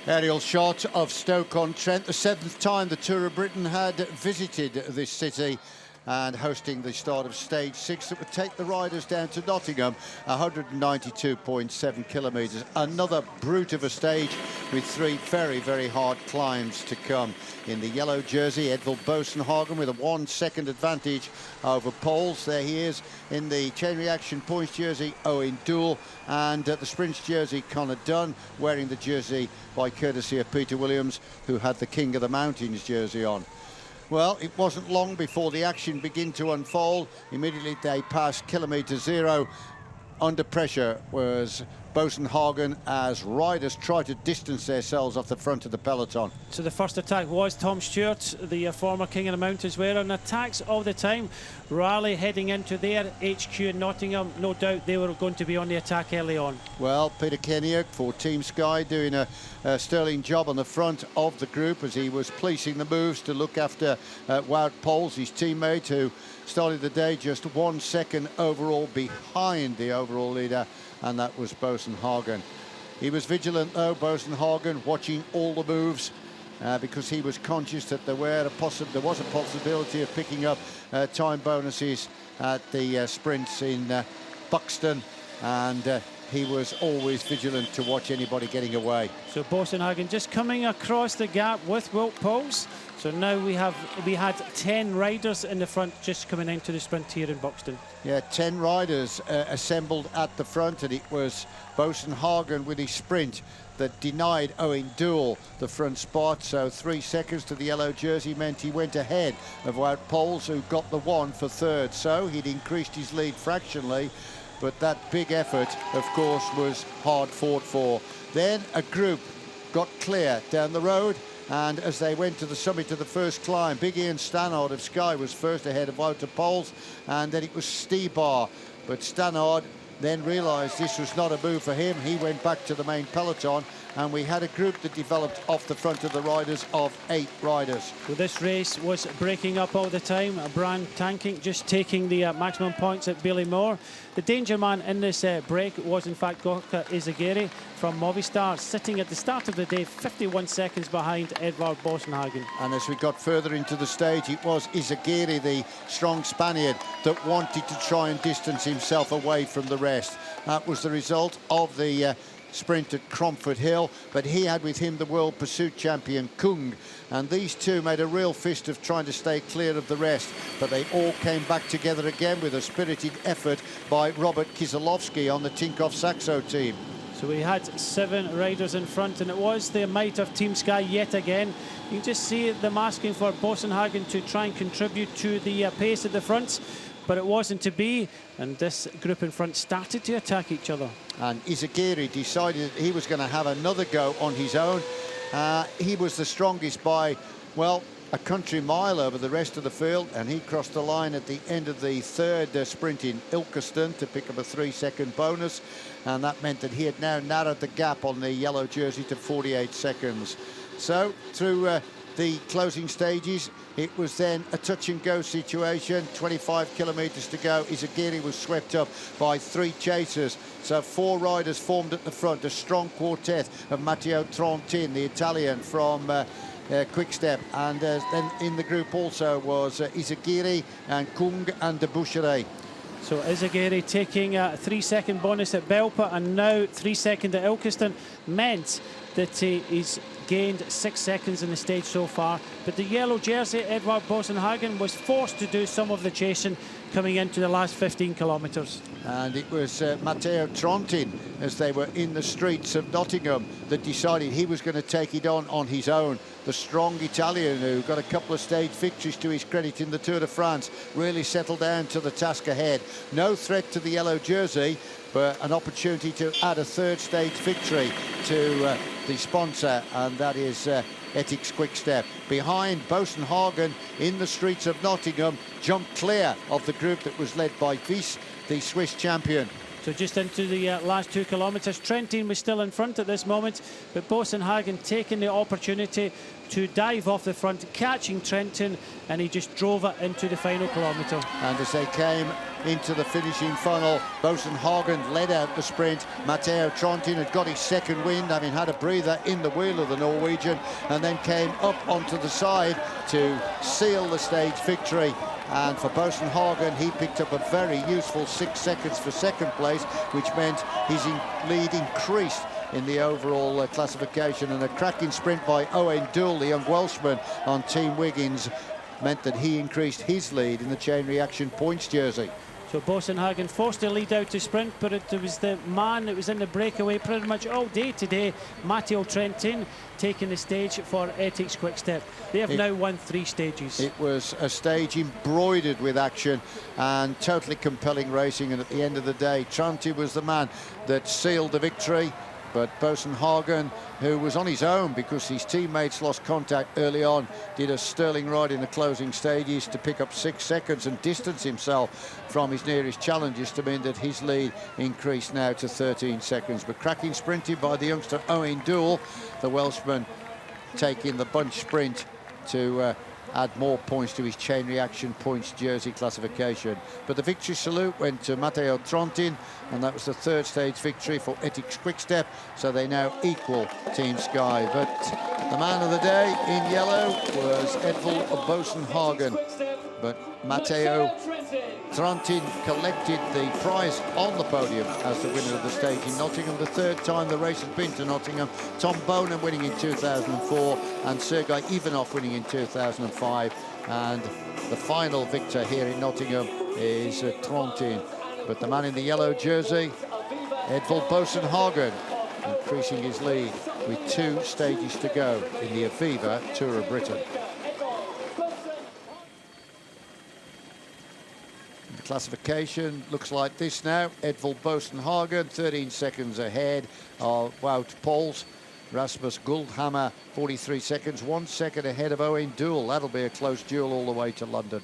Aerial shot of Stoke-on-Trent, the 7th time the Tour of Britain had visited this city and hosting the start of stage 6 that would take the riders down to Nottingham, 192.7 kilometres. Another brute of a stage with 3 very, very hard climbs to come. In the yellow jersey, Edvald Boasson-Hagen with a 1 second advantage over Poles. There he is in the chain reaction points jersey, Owen Doull, and the sprints jersey, Connor Dunn, wearing the jersey by courtesy of Peter Williams, who had the King of the Mountains jersey on. Well, it wasn't long before the action began to unfold. Immediately they passed kilometre 0. Under pressure was Boasson-Hagen as riders tried to distance themselves off the front of the peloton. So the first attack was Tom Stewart, the former King of the Mountains wearer, and attacks all the time. Raleigh heading into their HQ in Nottingham, no doubt they were going to be on the attack early on. Well, Peter Kenny for Team Sky doing a sterling job on the front of the group as he was policing the moves to look after Wout Poels, his teammate, who started the day just 1 second overall behind the overall leader, and that was Boasson-Hagen. He was vigilant though, Boasson-Hagen, watching all the moves because he was conscious that there was a possibility of picking up time bonuses at the sprints in Buxton, and he was always vigilant to watch anybody getting away. So Boasson-Hagen just coming across the gap with Wout Poels. So now we had 10 riders in the front just coming into the sprint here in Buxton. Yeah, 10 riders assembled at the front, and it was Boasson-Hagen with his sprint that denied Owen Doull the front spot. So 3 seconds to the yellow jersey meant he went ahead of Wout Poels, who got the 1 for third. So he'd increased his lead fractionally, but that big effort, of course, was hard fought for. Then a group got clear down the road, and as they went to the summit of the first climb, Big Ian Stannard of Sky was first ahead of Wouter Poels, and then it was Stebar. But Stannard then realised this was not a move for him. He went back to the main peloton, and we had a group that developed off the front of the riders of 8 riders. Well, this race was breaking up all the time. Bran Tankink just taking the maximum points at Bailey Moore. The danger man in this break was in fact Gorka Izagirre from Movistar, sitting at the start of the day 51 seconds behind Edvald Boasson-Hagen. And as we got further into the stage, it was Izagirre, the strong Spaniard, that wanted to try and distance himself away from the rest. That was the result of the sprint at Cromford Hill, but he had with him the World Pursuit champion Kung, and these two made a real fist of trying to stay clear of the rest, but they all came back together again with a spirited effort by Robert Kieselowski on the Tinkoff Saxo team. So we had 7 riders in front, and it was the might of Team Sky yet again. You can just see them asking for Boasson-Hagen to try and contribute to the pace at the front, but it wasn't to be, and this group in front started to attack each other. And Izagirre decided that he was going to have another go on his own. He was the strongest by, well, a country mile over the rest of the field, and he crossed the line at the end of the third sprint in Ilkeston to pick up a 3 second bonus, and that meant that he had now narrowed the gap on the yellow jersey to 48 seconds. So through the closing stages, it was then a touch-and-go situation. 25 kilometres to go. Izagirre was swept up by 3 chasers. So 4 riders formed at the front, a strong quartet of Matteo Trentin, the Italian from Quick-Step, and then in the group also was Izagirre and Kung and de Boucheret. So Izagirre taking a 3 second bonus at Belpa, and now 3 second at Ilkeston, meant that he's gained 6 seconds in the stage so far. But the yellow jersey, Edvald Boasson-Hagen, was forced to do some of the chasing coming into the last 15 kilometres. And it was Matteo Trentin, as they were in the streets of Nottingham, that decided he was going to take it on his own. The strong Italian, who got a couple of stage victories to his credit in the Tour de France, really settled down to the task ahead. No threat to the yellow jersey, but an opportunity to add a 3rd stage victory to the sponsor, and that is Ethics Quick-Step. Behind, Boasson-Hagen in the streets of Nottingham jumped clear of the group that was led by Wies, the Swiss champion. So just into the last 2 kilometres, Trentin was still in front at this moment, but Boasson-Hagen taking the opportunity to dive off the front, catching Trentin, and he just drove it into the final kilometre. And as they came into the finishing funnel. Boasson-Hagen led out the sprint. Matteo Trontin had got his second wind, having had a breather in the wheel of the Norwegian, and then came up onto the side to seal the stage victory. And for Boasson-Hagen, he picked up a very useful 6 seconds for second place, which meant his lead increased in the overall classification. And a cracking sprint by Owen Doull, the young Welshman, on Team Wiggins, meant that he increased his lead in the chain reaction points jersey. So Boasson-Hagen forced the lead out to sprint, but it was the man that was in the breakaway pretty much all day today, Matteo Trentin, taking the stage for Ethics Quick-Step. They have now won 3 stages. It was a stage embroidered with action and totally compelling racing, and at the end of the day, Trontin was the man that sealed the victory. But Boasson-Hagen, who was on his own because his teammates lost contact early on, did a sterling ride in the closing stages to pick up 6 seconds and distance himself from his nearest challengers, to mean that his lead increased now to 13 seconds. But cracking sprinting by the youngster Owen Doull, the Welshman taking the bunch sprint to add more points to his chain reaction points jersey classification. But the victory salute went to Matteo Trontin, and that was the 3rd stage victory for Ethics Quick-Step, so they now equal Team Sky. But the man of the day in yellow was Edvald Boasson-Hagen, but Matteo Trontin collected the prize on the podium as the winner of the stage in Nottingham, the 3rd time the race has been to Nottingham. Tom Bonan winning in 2004 and Sergei Ivanov winning in 2005. And the final victor here in Nottingham is Trontin. But the man in the yellow jersey, Edvald Boasson-Hagen, increasing his lead with 2 stages to go in the Aviva Tour of Britain. The classification looks like this now. Edvald Boasson-Hagen 13 seconds ahead of Wout Poels. Rasmus Guldhammer 43 seconds, 1 second ahead of Owen Doull. That'll be a close duel all the way to London.